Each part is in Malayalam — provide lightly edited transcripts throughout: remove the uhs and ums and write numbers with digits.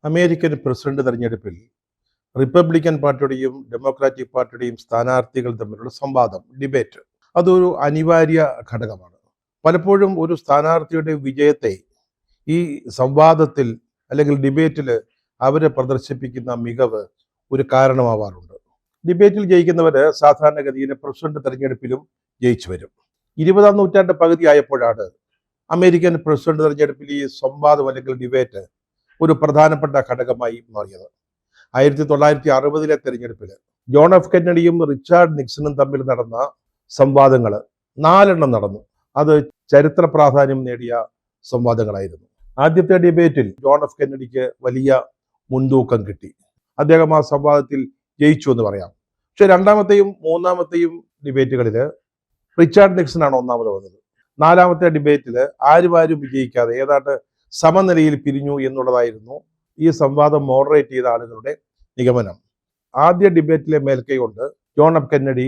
അമേരിക്കൻ പ്രസിഡന്റ് തെരഞ്ഞെടുപ്പിൽ റിപ്പബ്ലിക്കൻ പാർട്ടിയുടെയും ഡെമോക്രാറ്റിക് പാർട്ടിയുടെയും സ്ഥാനാർത്ഥികൾ തമ്മിലുള്ള സംവാദം, ഡിബേറ്റ്, അതൊരു അനിവാര്യ ഘടകമാണ്. പലപ്പോഴും ഒരു സ്ഥാനാർത്ഥിയുടെ വിജയത്തെ ഈ സംവാദത്തിൽ അല്ലെങ്കിൽ ഡിബേറ്റിൽ അവരെ പ്രദർശിപ്പിക്കുന്ന മികവ് ഒരു കാരണമാവാറുണ്ട്. ഡിബേറ്റിൽ ജയിക്കുന്നവർ സാധാരണഗതിയിൽ പ്രസിഡന്റ് തെരഞ്ഞെടുപ്പിലും ജയിച്ചു വരും. 20-ാം നൂറ്റാണ്ട് പകുതിയായപ്പോഴാണ് അമേരിക്കൻ പ്രസിഡന്റ് തെരഞ്ഞെടുപ്പിൽ ഈ സംവാദം അല്ലെങ്കിൽ ഡിബേറ്റ് ഒരു പ്രധാനപ്പെട്ട ഘടകമായി മാറിയത്. 1960-ലെ തെരഞ്ഞെടുപ്പിൽ ജോൺ എഫ് കെന്നഡിയും റിച്ചാർഡ് നിക്സണും തമ്മിൽ നടന്ന സംവാദങ്ങൾ 4 എണ്ണം നടന്നു. അത് ചരിത്ര പ്രാധാന്യം നേടിയ സംവാദങ്ങളായിരുന്നു. ആദ്യത്തെ ഡിബേറ്റിൽ ജോൺ എഫ് കെന്നഡിക്ക് വലിയ മുൻതൂക്കം കിട്ടി. അദ്ദേഹം ആ സംവാദത്തിൽ ജയിച്ചു എന്ന് പറയാം. പക്ഷെ 2ാമത്തെയും 3ാമത്തെയും ഡിബേറ്റുകളിൽ റിച്ചാർഡ് നിക്സൺ ആണ് ഒന്നാമത് വന്നത്. 4ാമത്തെ ഡിബേറ്റിൽ ആരും വിജയിക്കാതെ ഏതാണ്ട് സമനിലയിൽ പിരിഞ്ഞു എന്നുള്ളതായിരുന്നു ഈ സംവാദം മോഡറേറ്റ് ചെയ്ത ആളുകളുടെ നിഗമനം. ആദ്യ ഡിബേറ്റിലെ മേൽക്കൈ കൊണ്ട് ജോൺ എഫ് കെന്നഡി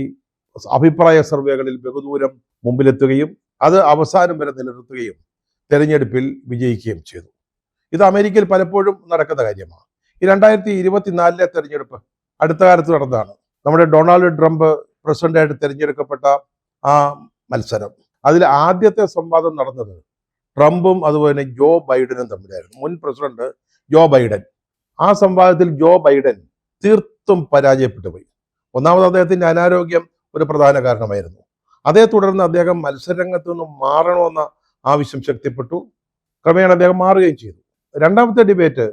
അഭിപ്രായ സർവേകളിൽ ബഹുദൂരം മുമ്പിലെത്തുകയും അത് അവസാനം വരെ നിലനിർത്തുകയും തെരഞ്ഞെടുപ്പിൽ വിജയിക്കുകയും ചെയ്തു. ഇത് അമേരിക്കയിൽ പലപ്പോഴും നടക്കുന്ന കാര്യമാണ്. ഈ 2024-ലെ തെരഞ്ഞെടുപ്പ് അടുത്ത കാലത്ത് നടന്നതാണ്. നമ്മുടെ ഡൊണാൾഡ് ട്രംപ് പ്രസിഡന്റായിട്ട് തിരഞ്ഞെടുക്കപ്പെട്ട ആ മത്സരം, അതിൽ ആദ്യത്തെ സംവാദം നടന്നത് ട്രംപും അതുപോലെ ജോ ബൈഡനും തമ്മിലായിരുന്നു. മുൻ പ്രസിഡന്റ് ജോ ബൈഡൻ. ആ സംവാദത്തിൽ ജോ ബൈഡൻ തീർത്തും പരാജയപ്പെട്ടു പോയി. ഒന്നാമത് അദ്ദേഹത്തിന്റെ അനാരോഗ്യം ഒരു പ്രധാന കാരണമായിരുന്നു. അതേ തുടർന്ന് അദ്ദേഹം മത്സരരംഗത്ത് നിന്നും മാറണമെന്ന ആവശ്യം ശക്തിപ്പെട്ടു. ക്രമേണ അദ്ദേഹം മാറുകയും ചെയ്തു. 2ാമത്തെ ഡിബേറ്റ്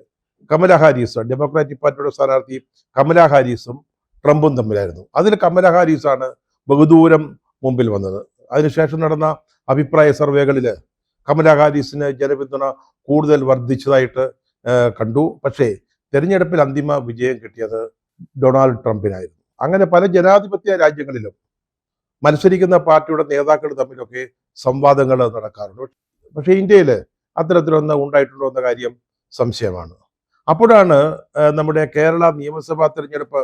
കമല ഹാരിസ്, ഡെമോക്രാറ്റിക് പാർട്ടിയുടെ സ്ഥാനാർത്ഥി കമല ഹാരിസും ട്രംപും തമ്മിലായിരുന്നു. അതിൽ കമല ഹാരിസാണ് ബഹുദൂരം മുമ്പിൽ വന്നത്. അതിനുശേഷം നടന്ന അഭിപ്രായ സർവേകളിൽ കമല ഹാരിസിന് ജനപിന്തുണ കൂടുതൽ വർദ്ധിച്ചതായിട്ട് കണ്ടു. പക്ഷേ തെരഞ്ഞെടുപ്പിൽ അന്തിമ വിജയം കിട്ടിയത് ഡൊണാൾഡ് ട്രംപിനായിരുന്നു. അങ്ങനെ പല ജനാധിപത്യ രാജ്യങ്ങളിലും മത്സരിക്കുന്ന പാർട്ടിയുടെ നേതാക്കൾ തമ്മിലൊക്കെ സംവാദങ്ങൾ നടക്കാറുണ്ട്. പക്ഷേ ഇന്ത്യയിൽ അത്തരത്തിലൊന്ന് ഉണ്ടായിട്ടുണ്ടോ എന്ന കാര്യം സംശയമാണ്. അപ്പോഴാണ് നമ്മുടെ കേരള നിയമസഭാ തെരഞ്ഞെടുപ്പ്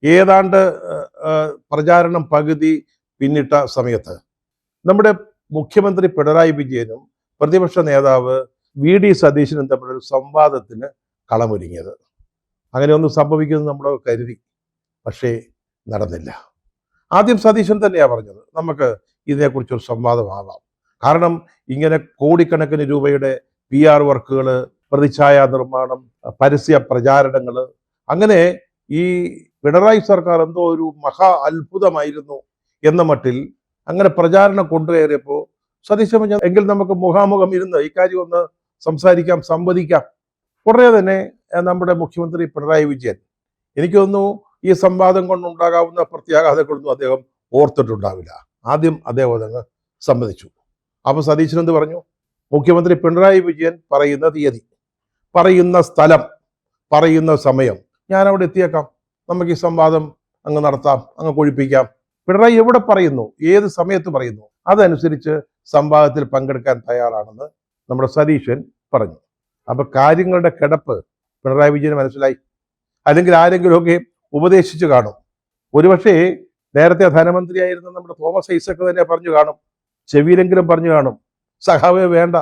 ഏതാണ്ട് പ്രചാരണം പകുതി പിന്നിട്ട സമയത്ത് നമ്മുടെ മുഖ്യമന്ത്രി പിണറായി വിജയനും പ്രതിപക്ഷ നേതാവ് VD സതീശനും തമ്മിലൊരു സംവാദത്തിന് കളമൊരുങ്ങിയത്. അങ്ങനെ ഒന്നും സംഭവിക്കുമെന്ന് നമ്മൾ കരുതി, പക്ഷേ നടന്നില്ല. ആദ്യം സതീശൻ തന്നെയാണ് പറഞ്ഞത്, നമുക്ക് ഇതിനെക്കുറിച്ചൊരു സംവാദമാവാം. കാരണം ഇങ്ങനെ കോടിക്കണക്കിന് രൂപയുടെ PR വർക്കുകൾ, പ്രതിച്ഛായ നിർമ്മാണം, പരസ്യ പ്രചാരണങ്ങൾ, അങ്ങനെ ഈ പിണറായി സർക്കാർ എന്തോ ഒരു മഹാ അത്ഭുതമായിരുന്നു എന്ന മട്ടിൽ അങ്ങനെ പ്രചാരണം കൊണ്ടുകയറിയപ്പോൾ സതീശൻ എങ്കിൽ നമുക്ക് മുഖാമുഖം ഇരുന്ന് ഇക്കാര്യം ഒന്ന് സംസാരിക്കാം, സംവദിക്കാം. ഉടനെ തന്നെ നമ്മുടെ മുഖ്യമന്ത്രി പിണറായി വിജയൻ, എനിക്ക് തോന്നുന്നു ഈ സംവാദം കൊണ്ടുണ്ടാകാവുന്ന പ്രത്യാഘാതങ്ങളൊന്നും അദ്ദേഹം ഓർത്തിട്ടുണ്ടാവില്ല. ആദ്യം അദ്ദേഹം അതങ്ങ് സമ്മതിച്ചു. അപ്പോൾ സതീശൻ എന്ത് പറഞ്ഞു? മുഖ്യമന്ത്രി പിണറായി വിജയൻ പറയുന്ന തീയതി, പറയുന്ന സ്ഥലം, പറയുന്ന സമയം ഞാൻ അവിടെ എത്തിയേക്കാം, നമുക്ക് ഈ സംവാദം അങ്ങ് നടത്താം, അങ്ങ് കൊഴിപ്പിക്കാം. പിണറായി എവിടെ പറയുന്നു, ഏത് സമയത്ത് പറയുന്നു, അതനുസരിച്ച് സംവാദത്തിൽ പങ്കെടുക്കാൻ തയ്യാറാണെന്ന് നമ്മുടെ സതീശൻ പറഞ്ഞു. അപ്പൊ കാര്യങ്ങളുടെ കിടപ്പ് പിണറായി വിജയന് മനസ്സിലായി. അല്ലെങ്കിൽ ആരെങ്കിലുമൊക്കെ ഉപദേശിച്ചു കാണും. ഒരുപക്ഷേ നേരത്തെ ധനമന്ത്രിയായിരുന്ന നമ്മുടെ തോമസ് ഐസക് തന്നെ പറഞ്ഞു കാണും, ചെവിയിലെങ്കിലും പറഞ്ഞു കാണും, സഖാവേ വേണ്ട,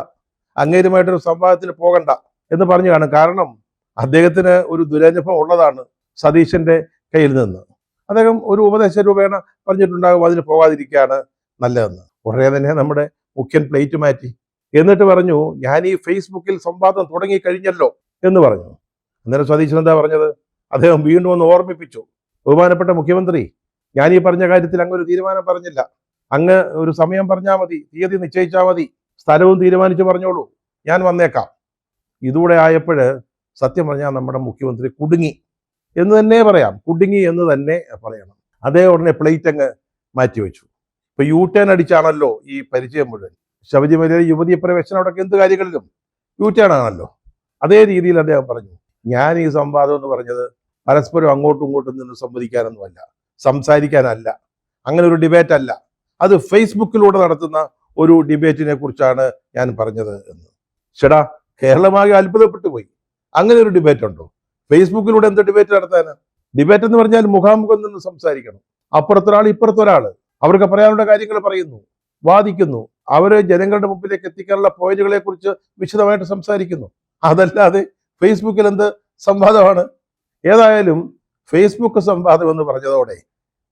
അങ്ങേരുമായിട്ടൊരു സംവാദത്തിന് പോകണ്ട എന്ന് പറഞ്ഞു കാണും. കാരണം അദ്ദേഹത്തിന് ഒരു ദുരനുഭവം ഉള്ളതാണ് സതീശന്റെ കയ്യിൽ നിന്ന്. അദ്ദേഹം ഒരു ഉപദേശ രൂപേണ പറഞ്ഞിട്ടുണ്ടാകും അതിന് പോകാതിരിക്കുകയാണ് നല്ലതെന്ന്. ഉടനെ തന്നെ നമ്മുടെ മുഖ്യൻ പ്ലേറ്റ് മാറ്റി. എന്നിട്ട് പറഞ്ഞു, ഞാൻ ഈ ഫേസ്ബുക്കിൽ സംവാദം തുടങ്ങി കഴിഞ്ഞല്ലോ എന്ന് പറഞ്ഞു. അന്നേരം സതീശൻ എന്താ പറഞ്ഞത്? അദ്ദേഹം വീണ്ടും ഒന്ന് ഓർമ്മിപ്പിച്ചു, ബഹുമാനപ്പെട്ട മുഖ്യമന്ത്രി, ഞാൻ ഈ പറഞ്ഞ കാര്യത്തിൽ അങ്ങ് ഒരു തീരുമാനം പറഞ്ഞില്ല, അങ്ങ് ഒരു സമയം പറഞ്ഞാൽ മതി, തീയതി നിശ്ചയിച്ചാൽ മതി, സ്ഥലവും തീരുമാനിച്ചു പറഞ്ഞോളൂ, ഞാൻ വന്നേക്കാം. ഇതൂടെ ആയപ്പോൾ സത്യം പറഞ്ഞാൽ നമ്മുടെ മുഖ്യമന്ത്രി കുടുങ്ങി എന്ന് തന്നെ പറയാം, കുടുങ്ങി എന്ന് തന്നെ പറയണം. അതേ ഉടനെ പ്ലേറ്റ് അങ്ങ് മാറ്റിവെച്ചു. ഇപ്പൊ U-ടേൺ അടിച്ചാണല്ലോ ഈ പരിചയം മുഴുവൻ. ശബരിമലയിലെ യുവതീ പ്രവേശനം അവിടെയൊക്കെ എന്ത് കാര്യങ്ങളിലും U-ടേൺ ആണല്ലോ. അതേ രീതിയിൽ അദ്ദേഹം പറഞ്ഞു, ഞാൻ ഈ സംവാദം എന്ന് പറഞ്ഞത് പരസ്പരം അങ്ങോട്ടും ഇങ്ങോട്ടും നിന്ന് സംവദിക്കാനൊന്നുമല്ല, സംസാരിക്കാനല്ല, അങ്ങനെ ഒരു ഡിബേറ്റ് അല്ല, അത് ഫേസ്ബുക്കിലൂടെ നടത്തുന്ന ഒരു ഡിബേറ്റിനെ കുറിച്ചാണ് ഞാൻ പറഞ്ഞത് എന്ന്. ചേടാ, കേരളമാകെ അത്ഭുതപ്പെട്ടു പോയി. അങ്ങനെ ഒരു ഡിബേറ്റ് ഉണ്ടോ? ഫേസ്ബുക്കിലൂടെ എന്ത് ഡിബേറ്റ് നടത്താനാണ്? ഡിബേറ്റ് എന്ന് പറഞ്ഞാൽ മുഖാമുഖം നിന്ന് സംസാരിക്കണം. അപ്പുറത്തൊരാൾ ഇപ്പുറത്തൊരാൾ അവർക്ക് പറയാനുള്ള കാര്യങ്ങൾ പറയുന്നു, വാദിക്കുന്നു, അവര് ജനങ്ങളുടെ മുമ്പിലേക്ക് എത്തിക്കാനുള്ള പോയിന്റുകളെ കുറിച്ച് വിശദമായിട്ട് സംസാരിക്കുന്നു. അതല്ലാതെ ഫേസ്ബുക്കിൽ എന്ത് സംവാദമാണ്. ഏതായാലും ഫേസ്ബുക്ക് സംവാദം എന്ന് പറഞ്ഞതോടെ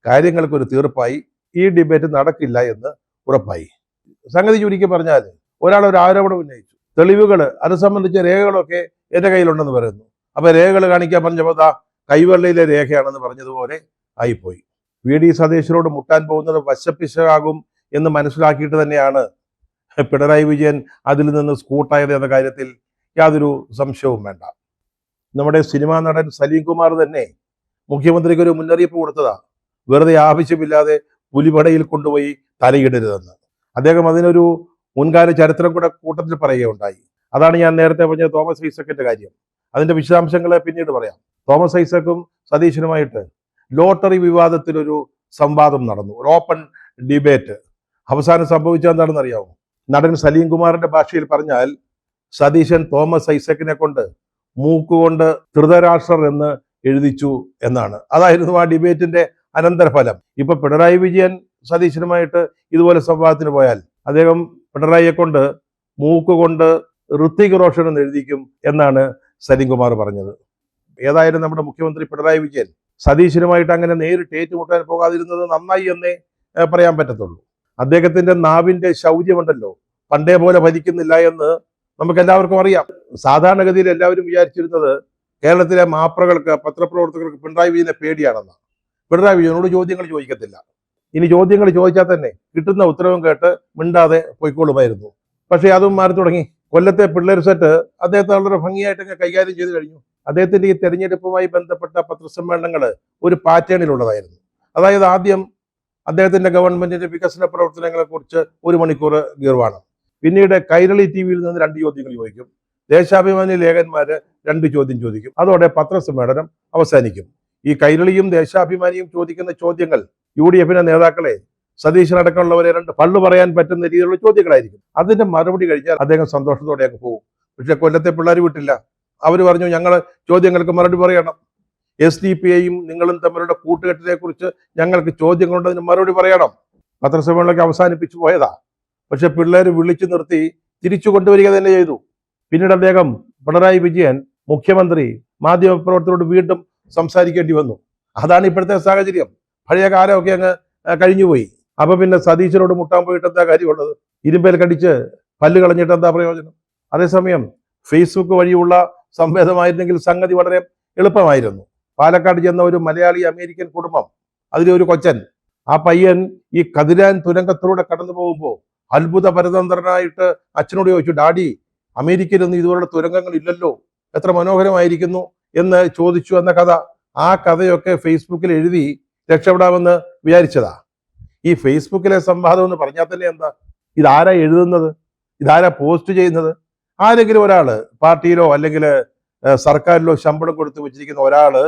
കാര്യങ്ങൾക്കൊരു തീർപ്പായി. ഈ ഡിബേറ്റ് നടക്കില്ല എന്ന് ഉറപ്പായി. സംഗതി ചുരുക്കി പറഞ്ഞാൽ ഒരാൾ ഒരു ആരോപണം ഉന്നയിച്ചു, തെളിവുകൾ അത് സംബന്ധിച്ച രേഖകളൊക്കെ എൻ്റെ കയ്യിലുണ്ടെന്ന് പറയുന്നു. അപ്പൊ രേഖകൾ കാണിക്കാൻ പറഞ്ഞപ്പോൾ കൈവെള്ളയിലെ രേഖയാണെന്ന് പറഞ്ഞതുപോലെ ആയിപ്പോയി. വി ഡി സതീശനോട് മുട്ടാൻ പോകുന്നത് വശപ്പിശകാകും എന്ന് മനസ്സിലാക്കിയിട്ട് തന്നെയാണ് പിണറായി വിജയൻ അതിൽ നിന്ന് സ്കൂട്ടായത് എന്ന കാര്യത്തിൽ യാതൊരു സംശയവും വേണ്ട. നമ്മുടെ സിനിമാ നടൻ സലീം കുമാർ തന്നെ മുഖ്യമന്ത്രിക്ക് ഒരു മുന്നറിയിപ്പ് കൊടുത്തതാ, വെറുതെ ആവശ്യമില്ലാതെ പുലിപടയിൽ കൊണ്ടുപോയി തലയിടരുതെന്ന്. അദ്ദേഹം അതിനൊരു മുൻകാല ചരിത്രം കൂടെ കൂട്ടത്തിൽ പറയുകയുണ്ടായി. അതാണ് ഞാൻ നേരത്തെ പറഞ്ഞ തോമസ് ഐസക്കിന്റെ കാര്യം. അതിന്റെ വിശദാംശങ്ങളെ പിന്നീട് പറയാം. തോമസ് ഐസക്കും സതീശനുമായിട്ട് ലോട്ടറി വിവാദത്തിൽ ഒരു സംവാദം നടന്നു, ഒരു ഓപ്പൺ ഡിബേറ്റ്. അവസാനം സംഭവിച്ചത് എന്താണെന്ന് അറിയാമോ? നടൻ സലീം കുമാറിന്റെ ഭാഷയിൽ പറഞ്ഞാൽ സതീശൻ തോമസ് ഐസക്കിനെ കൊണ്ട് മൂക്കുകൊണ്ട് ധൃതരാഷ്ട്രർ എന്ന് എഴുതിച്ചു എന്നാണ്. അതായിരുന്നു ആ ഡിബേറ്റിന്റെ അനന്തരഫലം. ഇപ്പൊ പിണറായി വിജയൻ സതീശനുമായിട്ട് ഇതുപോലെ സംവാദത്തിന് പോയാൽ അദ്ദേഹം പിണറായിയെ കൊണ്ട് മൂക്കുകൊണ്ട് ഋത്തിക് റോഷൻ എന്ന് എഴുതിക്കും എന്നാണ് സലീം കുമാർ പറഞ്ഞത്. ഏതായാലും നമ്മുടെ മുഖ്യമന്ത്രി പിണറായി വിജയൻ സതീശനുമായിട്ട് അങ്ങനെ നേരിട്ട് ഏറ്റുമുട്ടാൻ പോകാതിരുന്നത് നന്നായി എന്നേ പറയാൻ പറ്റത്തുള്ളൂ. അദ്ദേഹത്തിന്റെ നാവിന്റെ ശൗര്യമുണ്ടല്ലോ, പണ്ടേ പോലെ ഭരിക്കുന്നില്ല എന്ന് നമുക്ക് എല്ലാവർക്കും അറിയാം. സാധാരണഗതിയിൽ എല്ലാവരും വിചാരിച്ചിരുന്നത് കേരളത്തിലെ മാപ്രകൾക്ക്, പത്രപ്രവർത്തകർക്ക് പിണറായി വിജയനെ പേടിയാണെന്ന്. പിണറായി വിജയനോട് ചോദ്യങ്ങൾ ചോദിക്കത്തില്ല. ഇനി ചോദ്യങ്ങൾ ചോദിച്ചാൽ തന്നെ കിട്ടുന്ന ഉത്തരവും കേട്ട് മിണ്ടാതെ പൊയ്ക്കോളുമായിരുന്നു. പക്ഷേ അതും മാറി തുടങ്ങി. കൊല്ലത്തെ പിള്ളേർ സെറ്റ് അദ്ദേഹത്തെ വളരെ ഭംഗിയായിട്ട് കൈകാര്യം ചെയ്തു കഴിഞ്ഞു. അദ്ദേഹത്തിന്റെ ഈ തെരഞ്ഞെടുപ്പുമായി ബന്ധപ്പെട്ട പത്രസമ്മേളനങ്ങൾ ഒരു പാറ്റേണിലുള്ളതായിരുന്നു. അതായത് ആദ്യം അദ്ദേഹത്തിന്റെ ഗവൺമെന്റിന്റെ വികസന പ്രവർത്തനങ്ങളെ കുറിച്ച് 1 മണിക്കൂർ ഗീർവാണം, പിന്നീട് കൈരളി ടി-വിയിൽ നിന്ന് 2 ചോദ്യങ്ങൾ ചോദിക്കും, ദേശാഭിമാനി ലേഖന്മാര് 2 ചോദ്യം ചോദിക്കും, അതോടെ പത്രസമ്മേളനം അവസാനിക്കും. ഈ കൈരളിയും ദേശാഭിമാനിയും ചോദിക്കുന്ന ചോദ്യങ്ങൾ UDF-ന്റെ നേതാക്കളെ, സതീശനടക്കമുള്ളവരെ 2 പള്ളു പറയാൻ പറ്റുന്ന രീതിയിലുള്ള ചോദ്യങ്ങളായിരിക്കും. അതിന്റെ മറുപടി കഴിച്ചാൽ അദ്ദേഹം സന്തോഷത്തോടെ അങ്ങ് പോകും. പക്ഷെ കൊല്ലത്തെ പിള്ളേർ വിട്ടില്ല. അവർ പറഞ്ഞു, ഞങ്ങൾ ചോദ്യങ്ങൾക്ക് മറുപടി പറയണം. SDP-യും നിങ്ങളും തമ്മിലുള്ള കൂട്ടുകെട്ടിനെ കുറിച്ച് ഞങ്ങൾക്ക് ചോദ്യങ്ങളുണ്ട്, അതിന് മറുപടി പറയണം. പത്രസമ്മേളനമൊക്കെ അവസാനിപ്പിച്ചു പോയതാ. പക്ഷെ പിള്ളേർ വിളിച്ചു നിർത്തി തിരിച്ചു കൊണ്ടുവരിക തന്നെ ചെയ്തു. പിന്നീട് അദ്ദേഹം, പിണറായി വിജയൻ മുഖ്യമന്ത്രി, മാധ്യമപ്രവർത്തകരോട് വീണ്ടും സംസാരിക്കേണ്ടി വന്നു. അതാണ് ഇപ്പോഴത്തെ സാഹചര്യം. പഴയ കാലമൊക്കെ അങ്ങ് കഴിഞ്ഞുപോയി. അപ്പൊ പിന്നെ സതീശനോട് മുട്ടാൻ പോയിട്ട് എന്താ കാര്യമുള്ളത്? ഇരുമ്പേൽ കടിച്ച് പല്ല് കളഞ്ഞിട്ട് എന്താ പ്രയോജനം? അതേസമയം ഫേസ്ബുക്ക് വഴിയുള്ള സംവേദമായിരുന്നെങ്കിൽ സംഗതി വളരെ എളുപ്പമായിരുന്നു. പാലക്കാട് ചെന്ന ഒരു മലയാളി അമേരിക്കൻ കുടുംബം, അതിലെ ഒരു കൊച്ചൻ, ആ പയ്യൻ ഈ കതിരാൻ തുരങ്കത്തിലൂടെ കടന്നു പോകുമ്പോൾ അത്ഭുത പരതന്ത്രനായിട്ട് അച്ഛനോട് ചോദിച്ചു, ഡാഡി, അമേരിക്കയിലൊന്നും ഇതുപോലുള്ള തുരങ്കങ്ങൾ ഇല്ലല്ലോ, എത്ര മനോഹരമായിരിക്കുന്നു എന്ന് ചോദിച്ചു എന്ന കഥ. ആ കഥയൊക്കെ ഫേസ്ബുക്കിൽ എഴുതി രക്ഷപ്പെടാമെന്ന് വിചാരിച്ചതാ. ഈ ഫേസ്ബുക്കിലെ സംവാദം എന്ന് പറഞ്ഞാൽ തന്നെ എന്താ? ഇതാരാ എഴുതുന്നത്? ഇതാരാ പോസ്റ്റ് ചെയ്യുന്നത്? ആരെങ്കിലും ഒരാള്, പാർട്ടിയിലോ അല്ലെങ്കിൽ സർക്കാരിലോ ശമ്പളം കൊടുത്തു വെച്ചിരിക്കുന്ന ഒരാള്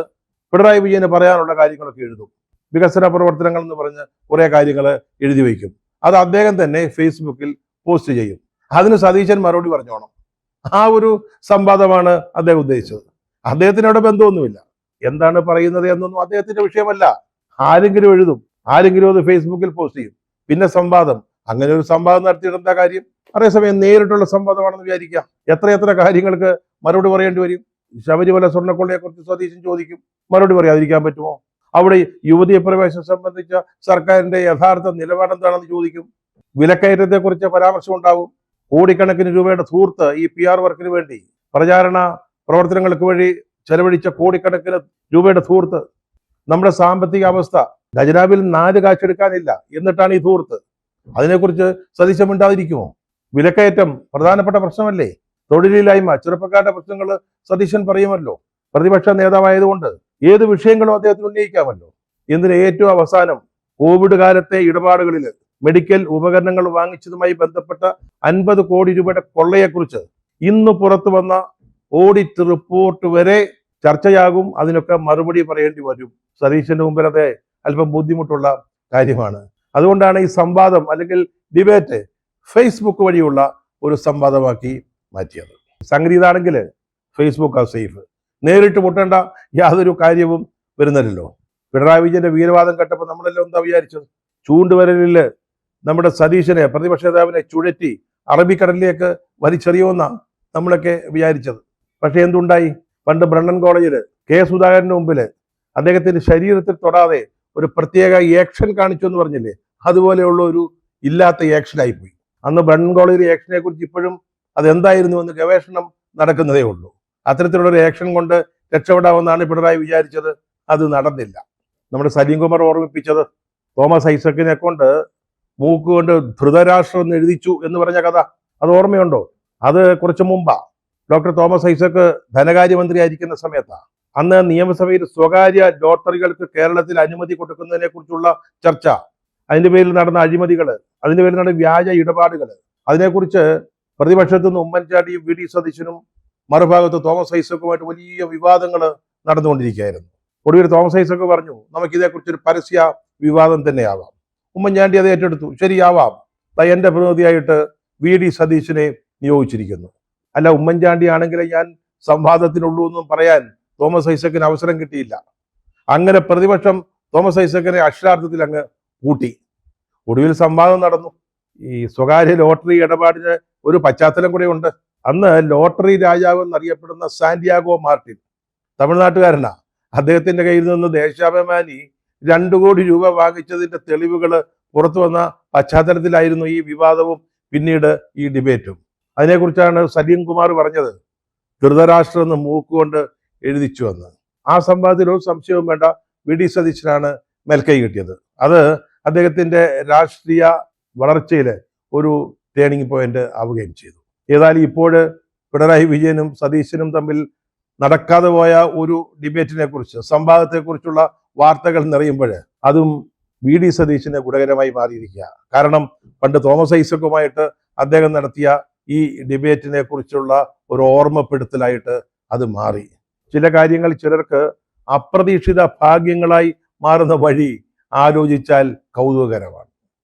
പിണറായി വിജയന് പറയാനുള്ള കാര്യങ്ങളൊക്കെ എഴുതും. വികസന പ്രവർത്തനങ്ങൾ എന്ന് പറഞ്ഞ് കുറെ കാര്യങ്ങൾ എഴുതി വയ്ക്കും. അത് അദ്ദേഹം തന്നെ ഫേസ്ബുക്കിൽ പോസ്റ്റ് ചെയ്യും. അതിന് സതീശൻ മറുപടി പറഞ്ഞോണം. ആ ഒരു സംവാദമാണ് അദ്ദേഹം ഉദ്ദേശിച്ചത്. അദ്ദേഹത്തിന് അവിടെ ബന്ധമൊന്നുമില്ല. എന്താണ് പറയുന്നത് എന്നൊന്നും അദ്ദേഹത്തിന്റെ വിഷയമല്ല. ആരെങ്കിലും എഴുതും, ആരെങ്കിലും അത് ഫേസ്ബുക്കിൽ പോസ്റ്റ് ചെയ്യും, പിന്നെ സംവാദം. അങ്ങനെ ഒരു സംവാദം നടത്തിയിട്ട് എന്താ കാര്യം? അതേസമയം നേരിട്ടുള്ള സംവാദമാണെന്ന് വിചാരിക്കാം, എത്ര കാര്യങ്ങൾക്ക് മറുപടി പറയേണ്ടി വരും. ശബരിമല സ്വർണ്ണക്കൊള്ളയെ കുറിച്ച് സതീശൻ ചോദിക്കും, മറുപടി പറയാതിരിക്കാൻ പറ്റുമോ? അവിടെ യുവതീ പ്രവേശനം സംബന്ധിച്ച സർക്കാരിന്റെ യഥാർത്ഥ നിലപാട് എന്താണെന്ന് ചോദിക്കും. വിലക്കയറ്റത്തെ കുറിച്ച് പരാമർശം ഉണ്ടാവും. കോടിക്കണക്കിന് രൂപയുടെ ധൂർത്ത് ഈ PR വർക്കിന് വേണ്ടി, പ്രചാരണ പ്രവർത്തനങ്ങൾക്ക് വഴി ചെലവഴിച്ച കോടിക്കണക്കിന് രൂപയുടെ ധൂർത്ത്. നമ്മുടെ സാമ്പത്തിക അവസ്ഥ, ഖജനാവിൽ 4 കാശെടുക്കാനില്ല, എന്നിട്ടാണ് ഈ ധൂർത്ത്. അതിനെക്കുറിച്ച് സതീശൻ മിണ്ടാതിരിക്കുമോ? വിലക്കയറ്റം പ്രധാനപ്പെട്ട പ്രശ്നമല്ലേ? തൊഴിലില്ലായ്മ, ചെറുപ്പക്കാരുടെ പ്രശ്നങ്ങൾ സതീശൻ പറയുമല്ലോ. പ്രതിപക്ഷ നേതാവായതുകൊണ്ട് ഏത് വിഷയങ്ങളും അദ്ദേഹത്തിന് ഉന്നയിക്കാമല്ലോ. എന്തിന് ഏറ്റവും അവസാനം കോവിഡ് കാലത്തെ ഇടപാടുകളിൽ മെഡിക്കൽ ഉപകരണങ്ങൾ വാങ്ങിച്ചതുമായി ബന്ധപ്പെട്ട 50 കോടി രൂപയുടെ കൊള്ളയെക്കുറിച്ച് ഇന്ന് പുറത്തു വന്ന ഓഡിറ്റ് റിപ്പോർട്ട് വരെ ചർച്ചയാകും. അതിനൊക്കെ മറുപടി പറയേണ്ടി വരും. സതീശന്റെ മുമ്പിൽ അത് അല്പം ബുദ്ധിമുട്ടുള്ള കാര്യമാണ്. അതുകൊണ്ടാണ് ഈ സംവാദം അല്ലെങ്കിൽ ഡിബേറ്റ് ഫേസ്ബുക്ക് വഴിയുള്ള ഒരു സംവാദമാക്കി മാറ്റിയത്. സംഗതി ഇതാണെങ്കിൽ ഫേസ്ബുക്ക് സേഫ്. നേരിട്ട് മുട്ടേണ്ട യാതൊരു കാര്യവും വരുന്നില്ലല്ലോ. പിണറായി വിജയന്റെ വീരവാദം കേട്ടപ്പോൾ നമ്മളെല്ലാം എന്താ വിചാരിച്ചത്? ചൂണ്ടുവരലില് നമ്മുടെ സതീശനെ, പ്രതിപക്ഷ നേതാവിനെ ചുഴറ്റി അറബിക്കടലിലേക്ക് വലിച്ചെറിയുമെന്നാണ് നമ്മളൊക്കെ വിചാരിച്ചത്. പക്ഷെ എന്തുണ്ടായി? പണ്ട് ബ്രണ്ണൻ കോളേജിൽ കെ സുധാകരന്റെ മുമ്പിൽ അദ്ദേഹത്തിന്റെ ശരീരത്തിൽ തൊടാതെ ഒരു പ്രത്യേക ആക്ഷൻ കാണിച്ചു എന്ന് പറഞ്ഞില്ലേ, അതുപോലെയുള്ള ഒരു ഇല്ലാത്ത ആക്ഷനായി പോയി. അന്ന് ബ്രണ്ണൻ കോളേജിലെ ആക്ഷനെ കുറിച്ച് ഇപ്പോഴും അതെന്തായിരുന്നു എന്ന് ഗവേഷണം നടക്കുന്നതേ ഉള്ളൂ. അത്തരത്തിലുള്ള ഒരു ആക്ഷൻ കൊണ്ട് രക്ഷപ്പെടാമെന്നാണ് പിണറായി വിചാരിച്ചത്. അത് നടന്നില്ല. നമ്മുടെ സലീം കുമാർ ഓർമ്മിപ്പിച്ചത് തോമസ് ഐസക്കിനെ കൊണ്ട് മൂക്കുകൊണ്ട് ധൃതരാഷ്ട്രം എന്ന് എഴുതിച്ചു എന്ന് പറഞ്ഞ കഥ, അത് ഓർമ്മയുണ്ടോ? അത് കുറച്ചു മുമ്പാ. ഡോക്ടർ തോമസ് ഐസക്ക് ധനകാര്യമന്ത്രി ആയിരിക്കുന്ന സമയത്താണ്. അന്ന് നിയമസഭയിൽ സ്വകാര്യ ലോട്ടറികൾക്ക് കേരളത്തിൽ അനുമതി കൊടുക്കുന്നതിനെ കുറിച്ചുള്ള ചർച്ച, അതിന്റെ പേരിൽ നടന്ന അഴിമതികൾ, അതിന്റെ പേരിൽ നടന്ന വ്യാജ ഇടപാടുകൾ, അതിനെക്കുറിച്ച് പ്രതിപക്ഷത്തു നിന്ന് ഉമ്മൻചാണ്ടിയും വി ഡി സതീശനും മറുഭാഗത്ത് തോമസ് ഐസക്കുമായിട്ട് വലിയ വിവാദങ്ങൾ നടന്നുകൊണ്ടിരിക്കുകയായിരുന്നു. ഒടുവിൽ തോമസ് ഐസക്ക് പറഞ്ഞു, നമുക്കിതേക്കുറിച്ചൊരു പരസ്യ വിവാദം തന്നെയാവാം. ഉമ്മൻചാണ്ടി അത് ഏറ്റെടുത്തു. ശരിയാവാം, എന്റെ പ്രതിനിധിയായിട്ട് വി ഡി സതീശനെ നിയോഗിച്ചിരിക്കുന്നു. അല്ല, ഉമ്മൻചാണ്ടി ആണെങ്കിലേ ഞാൻ സംവാദത്തിനുള്ളൂ എന്നും പറയാൻ തോമസ് ഐസക്കിന് അവസരം കിട്ടിയില്ല. അങ്ങനെ പ്രതിപക്ഷം തോമസ് ഐസക്കിനെ അക്ഷരാർത്ഥത്തിൽ അങ്ങ് കൂട്ടി. ഒടുവിൽ സംവാദം നടന്നു. ഈ സ്വകാര്യ ലോട്ടറി ഇടപാടിന് ഒരു പശ്ചാത്തലം കൂടെ ഉണ്ട്. അന്ന് ലോട്ടറി രാജാവ് എന്നറിയപ്പെടുന്ന സാന്റിയാഗോ മാർട്ടിൻ, തമിഴ്നാട്ടുകാരനാ. അദ്ദേഹത്തിന്റെ കയ്യിൽ നിന്ന് ദേശാഭിമാനി 2 കോടി രൂപ വാങ്ങിച്ചതിന്റെ തെളിവുകൾ പുറത്തു വന്ന പശ്ചാത്തലത്തിലായിരുന്നു ഈ വിവാദവും പിന്നീട് ഈ ഡിബേറ്റും. അതിനെക്കുറിച്ചാണ് സലീം കുമാർ പറഞ്ഞത് ധൃതരാഷ്ട്രം എന്ന് മൂക്കുകൊണ്ട് എഴുതിച്ചു എന്ന്. ആ സംവാദത്തിൽ ഒരു സംശയവും വേണ്ട, വി ഡി സതീശനാണ് മേൽക്കൈ കിട്ടിയത്. അത് അദ്ദേഹത്തിന്റെ രാഷ്ട്രീയ വളർച്ചയിൽ ഒരു ടേണിംഗ് പോയിന്റ് ആവുകയും ചെയ്തു. ഏതായാലും ഇപ്പോൾ പിണറായി വിജയനും സതീശനും തമ്മിൽ നടക്കാതെ പോയ ഒരു ഡിബേറ്റിനെ കുറിച്ച്, സംവാദത്തെക്കുറിച്ചുള്ള വാർത്തകൾ നിറയുമ്പോൾ അതും വി ഡി സതീശന് ഗുണകരമായി മാറിയിരിക്കുക. കാരണം പണ്ട് തോമസ് ഐസക്കുമായിട്ട് അദ്ദേഹം നടത്തിയ ഈ ഡിബേറ്റിനെ കുറിച്ചുള്ള ഒരു ഓർമ്മപ്പെടുത്തലായിട്ട് അത് മാറി. ചില കാര്യങ്ങൾ ചിലർക്ക് അപ്രതീക്ഷിത ഭാഗ്യങ്ങളായി മാറുന്ന വഴി ആലോചിച്ചാൽ കൗതുകകരമാണ്.